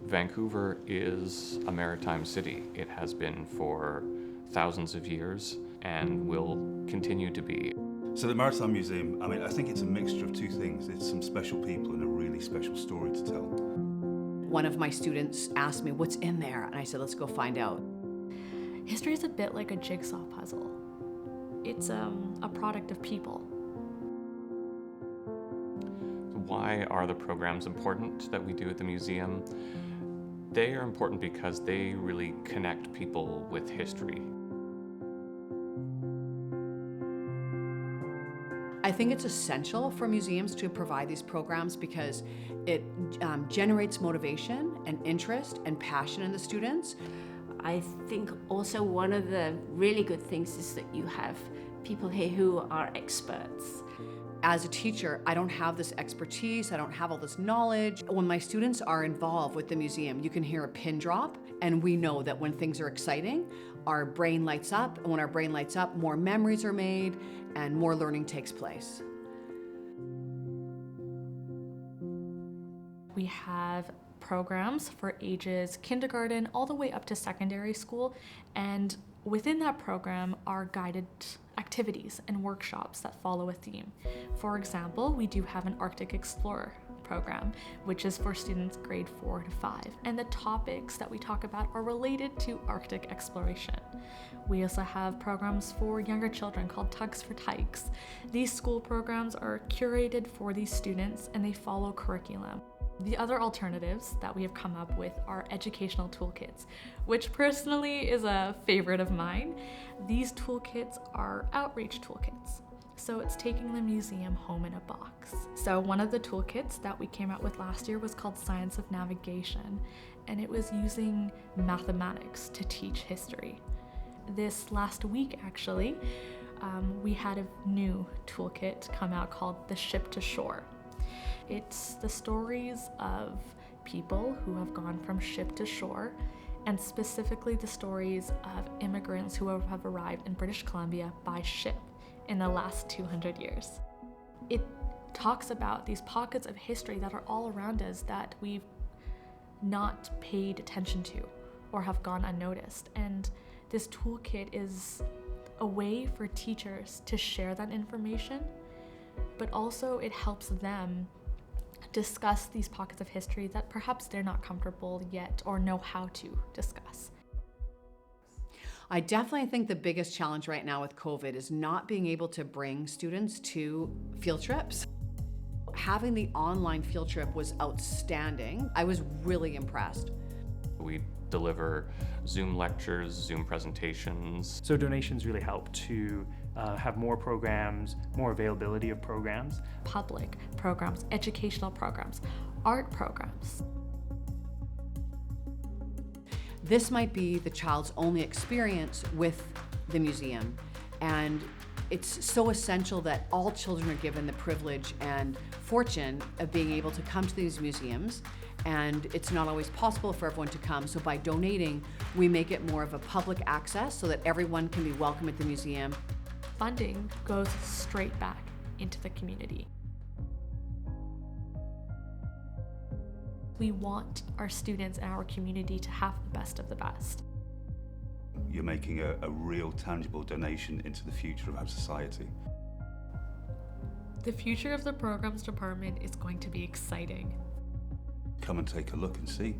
Vancouver is a maritime city. It has been for thousands of years and will continue to be. So the Maritime Museum, I think it's a mixture of two things. It's some special people and a really special story to tell. One of my students asked me, "What's in there?" And I said, "Let's go find out." History is a bit like a jigsaw puzzle. It's a product of people. Why are the programs important that we do at the museum? They are important because they really connect people with history. I think it's essential for museums to provide these programs because it generates motivation and interest and passion in the students. I think also one of the really good things is that you have people here who are experts. As a teacher, I don't have this expertise, I don't have all this knowledge. When my students are involved with the museum, you can hear a pin drop, and we know that when things are exciting, our brain lights up, and when our brain lights up, more memories are made and more learning takes place. We have programs for ages kindergarten all the way up to secondary school, and within that program are guided activities and workshops that follow a theme. For example, we do have an Arctic Explorer program, which is for students grade 4 to 5, and the topics that we talk about are related to Arctic exploration. We also have programs for younger children called Tugs for Tykes. These school programs are curated for these students and they follow curriculum. The other alternatives that we have come up with are educational toolkits, which personally is a favorite of mine. These toolkits are outreach toolkits. So it's taking the museum home in a box. So one of the toolkits that we came out with last year was called Science of Navigation, and it was using mathematics to teach history. This last week, actually, we had a new toolkit come out called the Ship to Shore. It's the stories of people who have gone from ship to shore, and specifically the stories of immigrants who have arrived in British Columbia by ship in the last 200 years. It talks about these pockets of history that are all around us that we've not paid attention to or have gone unnoticed. And this toolkit is a way for teachers to share that information, but also it helps them discuss these pockets of history that perhaps they're not comfortable yet or know how to discuss. I definitely think the biggest challenge right now with COVID is not being able to bring students to field trips. Having the online field trip was outstanding. I was really impressed. We deliver Zoom lectures, Zoom presentations. So donations really help to have more programs, more availability of programs. Public programs, educational programs, art programs. This might be the child's only experience with the museum, and it's so essential that all children are given the privilege and fortune of being able to come to these museums, and it's not always possible for everyone to come, so by donating, we make it more of a public access so that everyone can be welcome at the museum. Funding goes straight back into the community. We want our students and our community to have the best of the best. You're making a real tangible donation into the future of our society. The future of the programs department is going to be exciting. Come and take a look and see.